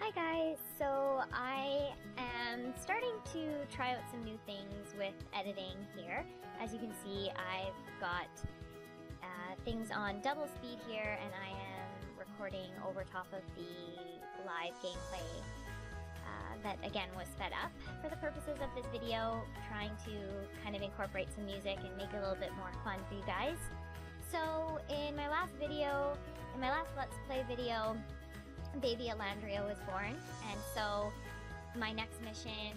Hi guys, so I am starting to try out some new things with editing here. As you can see, I've got things on double speed here, and I am recording over top of the live gameplay that again was sped up for the purposes of this video, trying to kind of incorporate some music and make it a little bit more fun for you guys. So in my last Let's Play video, baby Alandria was born, and so my next mission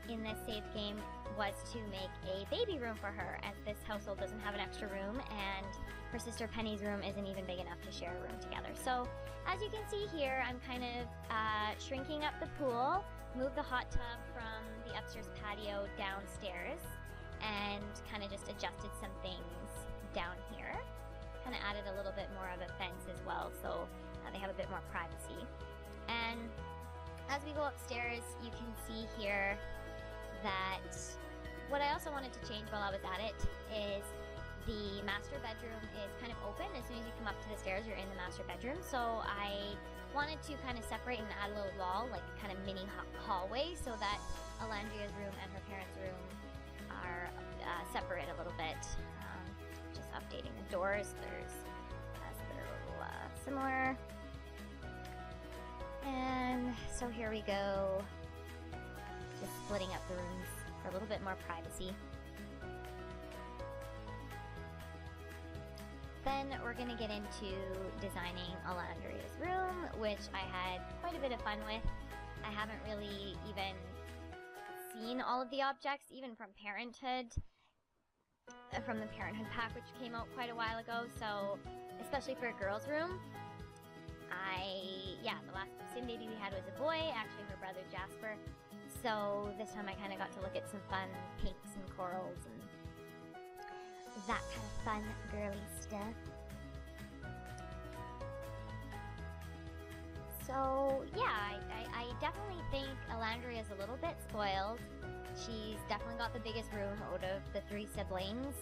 in this save game was to make a baby room for her, as this household doesn't have an extra room and her sister Penny's room isn't even big enough to share a room together. So as you can see here, I'm kind of shrinking up the pool, moved the hot tub from the upstairs patio downstairs, and kind of just adjusted some things down here. Kind of added a little bit more of a fence as well, so they have a bit more privacy. And as we go upstairs, you can see here that what I also wanted to change while I was at it is the master bedroom is kind of open. As soon as you come up to the stairs, you're in the master bedroom. So I wanted to kind of separate and add a little wall, like a kind of mini hallway, so that Alandria's room and her parents' room are separate a little bit. Just updating the doors. There's they're a little similar. And so here we go, just splitting up the rooms for a little bit more privacy. Then we're going to get into designing Alandria's room, which I had quite a bit of fun with. I haven't really even seen all of the objects, even from Parenthood, from the Parenthood pack, which came out quite a while ago. So, especially for a girl's room, the last sim baby we had was a boy, actually her brother Jasper. So this time I kind of got to look at some fun pinks and corals and that kind of fun girly stuff. So yeah, I definitely think Alandria's a little bit spoiled. She's definitely got the biggest room out of the three siblings,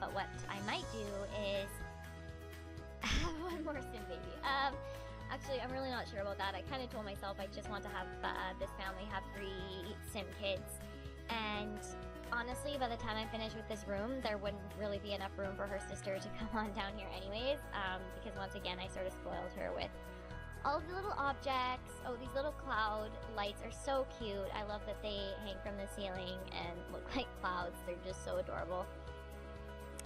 but what I might do is have one more sim baby. Actually, I'm really not sure about that. I kind of told myself I just want to have this family have 3 sim kids, and honestly, by the time I finish with this room, there wouldn't really be enough room for her sister to come on down here anyways, because once again, I sort of spoiled her with all of the little objects. Oh, these little cloud lights are so cute. I love that they hang from the ceiling and look like clouds. They're just so adorable.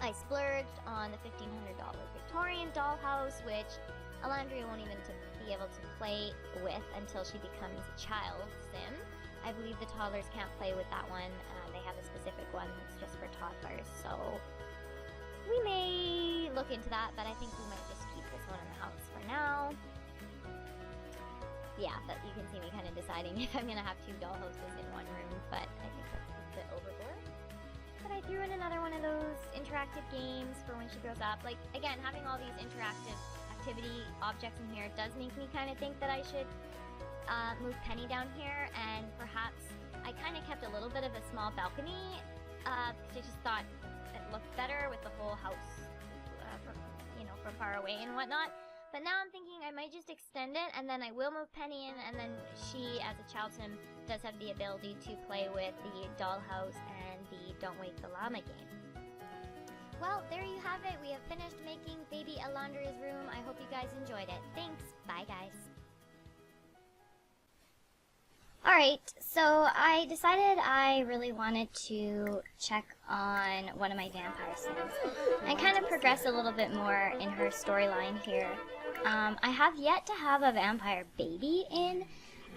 I splurged on the $1,500 Victorian dollhouse, which Alandria won't even be able to play with until she becomes a child sim. I believe the toddlers can't play with that one. They have a specific one that's just for toddlers, so we may look into that, but I think we might just keep this one in the house for now. Yeah, that you can see me kind of deciding if I'm going to have 2 dollhouses in one room, but I think that's a bit overboard. But I threw in another one of those interactive games for when she grows up. Like, again, having all these interactive activity objects in here does make me kind of think that I should move Penny down here, and perhaps I kind of kept a little bit of a small balcony because I just thought it looked better with the whole house from far away and whatnot. But now I'm thinking I might just extend it, and then I will move Penny in, and then she, as a child sim, does have the ability to play with the dollhouse and the Don't Wake the Llama game. Well, there you have it. We have finished making baby Alandria's room. I hope you guys enjoyed it. Thanks. Bye, guys. Alright, so I decided I really wanted to check on one of my vampire sims and kind of progress a little bit more in her storyline here. I have yet to have a vampire baby in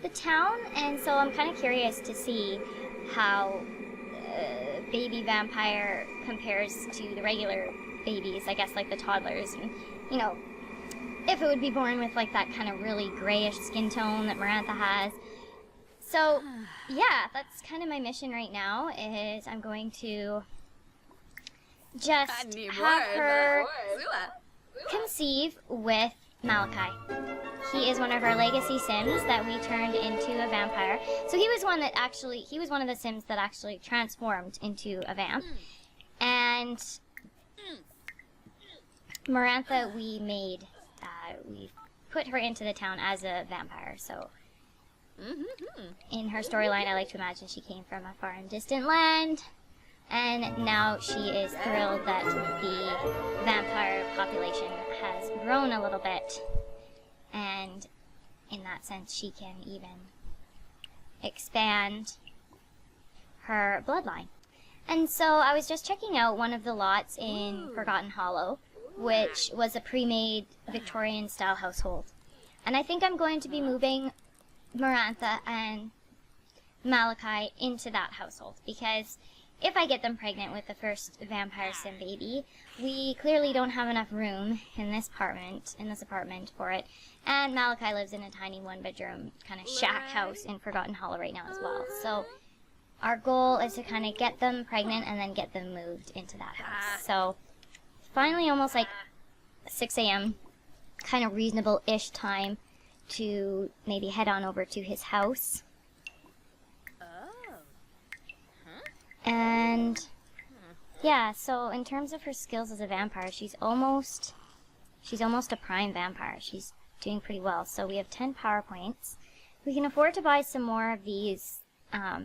the town, and so I'm kind of curious to see how baby vampire compares to the regular babies, I guess, like the toddlers, and if it would be born with like that kind of really grayish skin tone that Marantha has. So yeah, that's kind of my mission right now, is I'm going to just have her conceive with Malachi. He is one of our legacy sims that we turned into a vampire. So he was one of the sims that actually transformed into a vamp. And Marantha, we put her into the town as a vampire. So In her storyline, I like to imagine she came from a far and distant land, and now she is thrilled that the vampire population has grown a little bit, and in that sense she can even expand her bloodline. And so I was just checking out one of the lots in Forgotten Hollow, which was a pre-made Victorian style household. And I think I'm going to be moving Marantha and Malachi into that household, because if I get them pregnant with the first vampire sim baby, we clearly don't have enough room in this apartment for it. And Malachi lives in a tiny one-bedroom kind of shack house in Forgotten Hollow right now as well. So our goal is to kind of get them pregnant and then get them moved into that house. So finally, almost like 6 a.m., kind of reasonable-ish time to maybe head on over to his house. And yeah, so in terms of her skills as a vampire, she's almost a prime vampire. She's doing pretty well. So we have 10 power points. We can afford to buy some more of these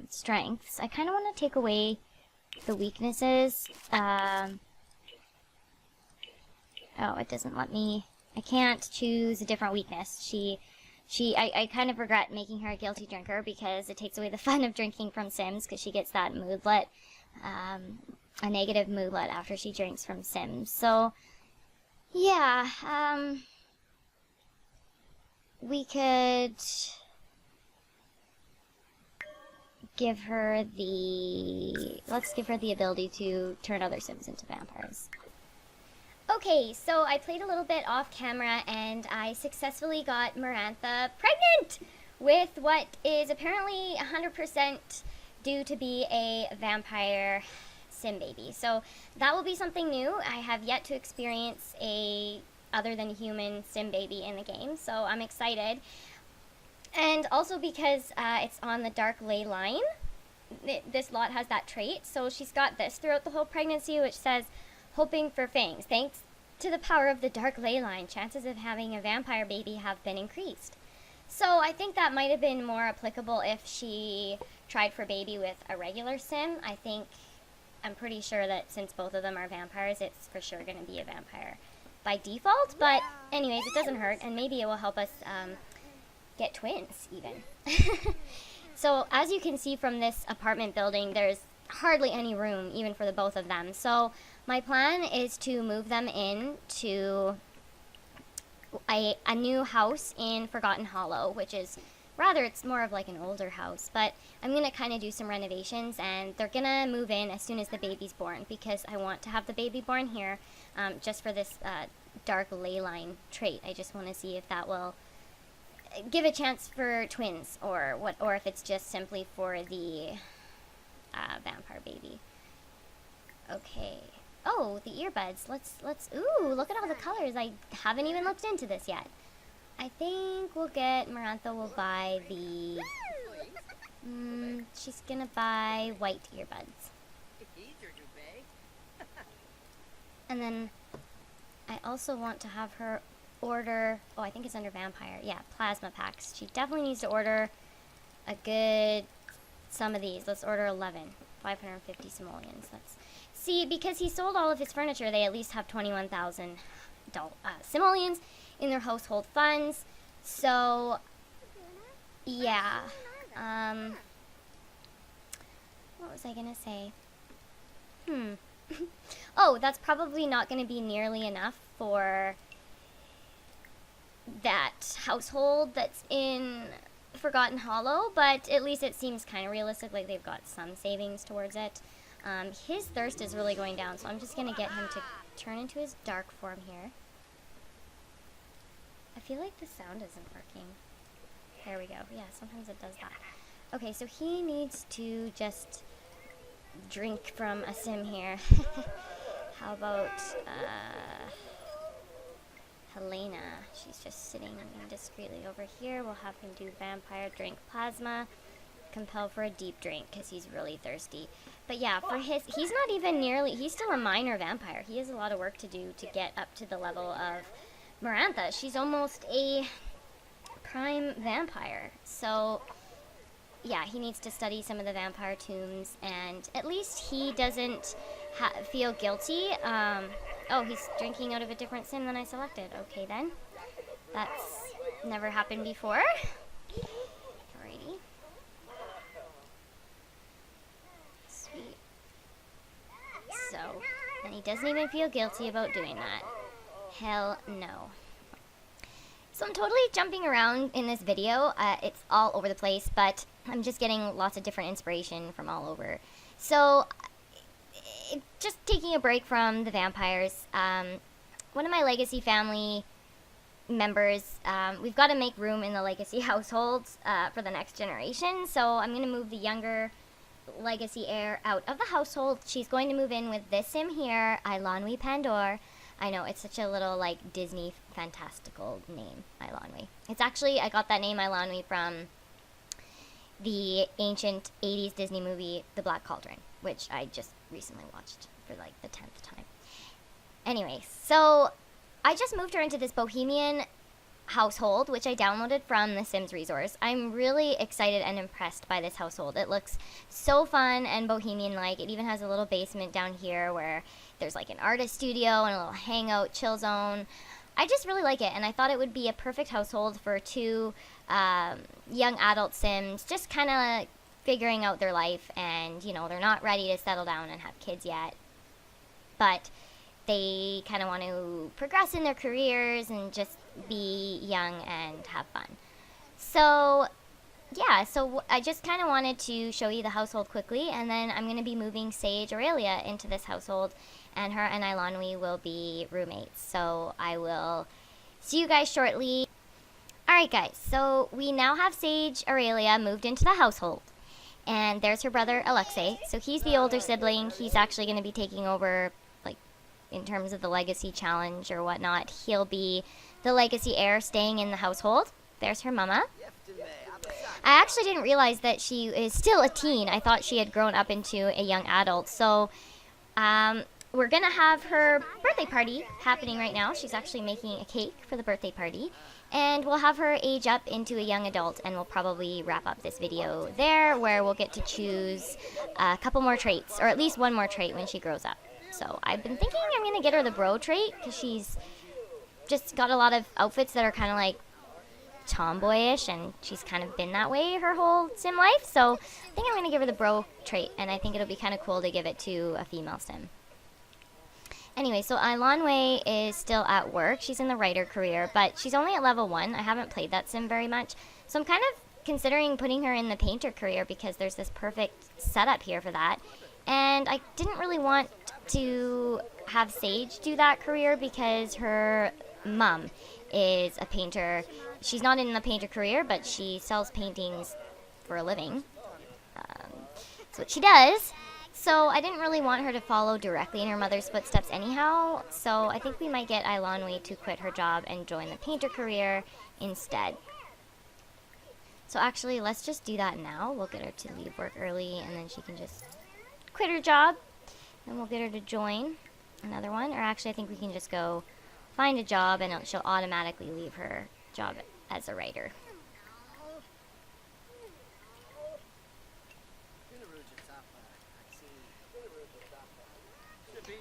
strengths. I kind of want to take away the weaknesses. Oh, it doesn't let me. I can't choose a different weakness. I kind of regret making her a guilty drinker because it takes away the fun of drinking from Sims, because she gets that moodlet, a negative moodlet after she drinks from Sims. So, yeah, we could let's give her the ability to turn other Sims into vampires. Okay, so I played a little bit off camera and I successfully got Marantha pregnant with what is apparently 100% due to be a vampire sim baby. So that will be something new. I have yet to experience a other than human sim baby in the game, so I'm excited. And also because it's on the dark ley line, this lot has that trait, so she's got this throughout the whole pregnancy, which says, hoping for fangs. Thanks to the power of the dark ley line, chances of having a vampire baby have been increased. So I think that might have been more applicable if she tried for baby with a regular sim. I'm pretty sure that since both of them are vampires, it's for sure going to be a vampire by default. But anyways, it doesn't hurt, and maybe it will help us get twins even. So as you can see from this apartment building, there's hardly any room even for the both of them. So my plan is to move them into a new house in Forgotten Hollow, which is it's more of like an older house, but I'm going to kind of do some renovations, and they're going to move in as soon as the baby's born, because I want to have the baby born here just for this dark ley line trait. I just want to see if that will give a chance for twins, or if it's just simply for the vampire baby. Okay. Oh, the earbuds. Ooh, look at all the colors. I haven't even looked into this yet. I think Marantha will buy the, she's gonna buy white earbuds. And then I also want to have her order, I think it's under vampire. Yeah, plasma packs. She definitely needs to order a good some of these. Let's order 11. 550 simoleons. See, because he sold all of his furniture, they at least have 21,000 simoleons in their household funds. So, yeah. What was I going to say? Oh, that's probably not going to be nearly enough for that household that's in Forgotten Hollow, but at least it seems kind of realistic, like they've got some savings towards it. His thirst is really going down, so I'm just going to get him to turn into his dark form here. I feel like the sound isn't working. There we go. Yeah, sometimes it does that. Okay, so he needs to just drink from a sim here. How about Helena? She's just sitting discreetly over here. We'll have him do vampire, drink plasma, compel for a deep drink because he's really thirsty. But yeah, for he's not even he's still a minor vampire. He has a lot of work to do to get up to the level of Marantha. She's almost a prime vampire. So yeah, he needs to study some of the vampire tombs, and at least he doesn't feel guilty. Oh, he's drinking out of a different sim than I selected. Okay, then. That's never happened before. Alrighty. Sweet. So, and he doesn't even feel guilty about doing that. Hell no. So I'm totally jumping around in this video. It's all over the place, but I'm just getting lots of different inspiration from all over. So, just taking a break from the vampires, one of my legacy family members, we've got to make room in the legacy households for the next generation. So I'm going to move the younger legacy heir out of the household. She's going to move in with this sim here, Ilanwi Pandor. I know, it's such a little, like, Disney fantastical name, Ilanwi. It's actually, I got that name Ilanwi from the ancient 80s Disney movie, The Black Cauldron, which I just recently watched for, like, the 10th time. Anyway, so I just moved her into this bohemian household, which I downloaded from the Sims resource. I'm really excited and impressed by this household. It looks so fun and bohemian-like. It even has a little basement down here where there's like an artist studio and a little hangout chill zone. I just really like it, and I thought it would be a perfect household for two young adult Sims just kind of figuring out their life, and, you know, they're not ready to settle down and have kids yet, but they kind of want to progress in their careers and just be young and have fun. So yeah, so I just kind of wanted to show you the household quickly, and then I'm going to be moving Sage Aurelia into this household, and her and Ilanwi will be roommates. So I will see you guys shortly. Alright guys, so we now have Sage Aurelia moved into the household, and there's her brother Alexei. So he's the older sibling. He's actually going to be taking over, like, in terms of the legacy challenge or whatnot. He'll be the legacy heir staying in the household. There's her mama. I actually didn't realize that she is still a teen. I thought she had grown up into a young adult. So we're going to have her birthday party happening right now. She's actually making a cake for the birthday party. And we'll have her age up into a young adult, and we'll probably wrap up this video there, where we'll get to choose a couple more traits, or at least one more trait when she grows up. So I've been thinking I'm going to get her the bro trait, because she's just got a lot of outfits that are kind of like tomboyish, and she's kind of been that way her whole sim life. So I think I'm going to give her the bro trait, and I think it'll be kind of cool to give it to a female sim. Anyway, so Ilanwe is still at work. She's in the writer career, but she's only at level 1. I haven't played that sim very much. So I'm kind of considering putting her in the painter career, because there's this perfect setup here for that. And I didn't really want to have Sage do that career because her mom is a painter. She's not in the painter career, but she sells paintings for a living. That's what she does. So I didn't really want her to follow directly in her mother's footsteps anyhow, so I think we might get Ilanwi to quit her job and join the painter career instead. So actually, let's just do that now. We'll get her to leave work early, and then she can just quit her job, and we'll get her to join another one. Or actually, I think we can just go find a job, and she'll automatically leave her job as a writer.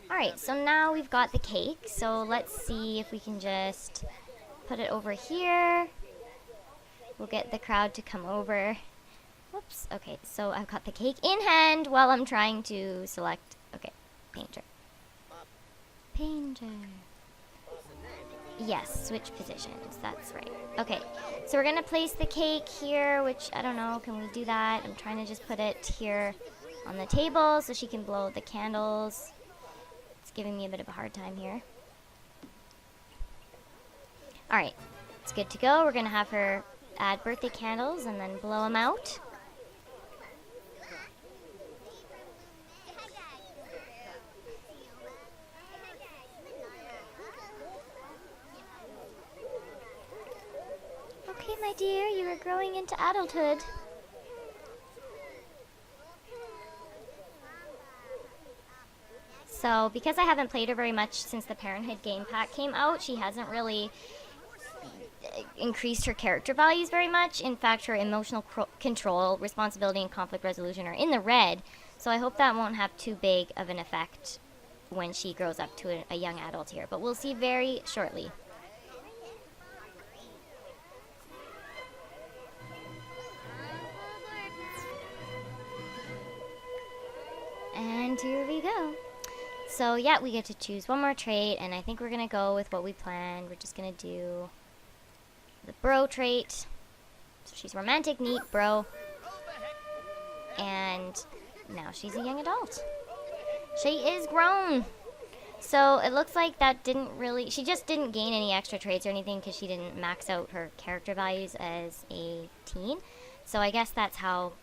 Alright, so now we've got the cake, so let's see if we can just put it over here. We'll get the crowd to come over. Whoops, okay, so I've got the cake in hand while I'm trying to select, okay, painter. Painter. Yes, switch positions, that's right. Okay, so we're gonna place the cake here, which, I don't know, can we do that? I'm trying to just put it here on the table so she can blow the candles. Giving me a bit of a hard time here. Alright, it's good to go. We're going to have her add birthday candles and then blow them out. Okay, my dear, you are growing into adulthood. So, because I haven't played her very much since the Parenthood game pack came out, she hasn't really increased her character values very much. In fact, her emotional control, responsibility, and conflict resolution are in the red. So I hope that won't have too big of an effect when she grows up to a young adult here. But we'll see very shortly. And here we go. So yeah, we get to choose one more trait, and I think we're gonna go with what we planned. We're just gonna do the bro trait. So she's romantic, neat, bro. And now she's a young adult. She is grown. So it looks like that didn't really, she just didn't gain any extra traits or anything because she didn't max out her character values as a teen. So I guess that's how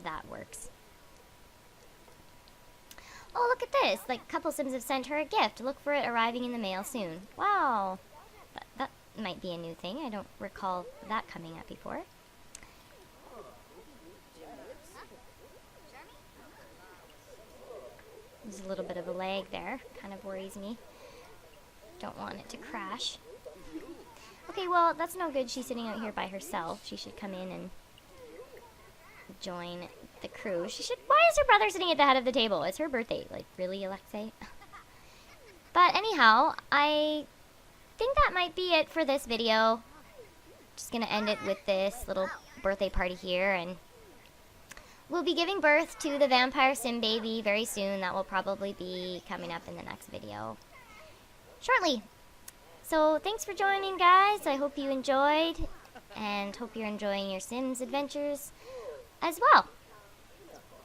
that works. Oh, look at this. Like, couple Sims have sent her a gift. Look for it arriving in the mail soon. Wow. That might be a new thing. I don't recall that coming up before. There's a little bit of a lag there. Kind of worries me. Don't want it to crash. Okay, well, that's no good. She's sitting out here by herself. She should come in and join the crew. She should. Why is her brother sitting at the head of the table? It's her birthday. Like, really, Alexei? But anyhow, I think that might be it for this video. Just gonna end it with this little birthday party here, and we'll be giving birth to the vampire sim baby very soon. That will probably be coming up in the next video shortly. So thanks for joining, guys. I hope you enjoyed, and hope you're enjoying your Sims adventures as well.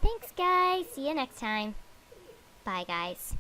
Thanks, guys. See you next time. Bye, guys.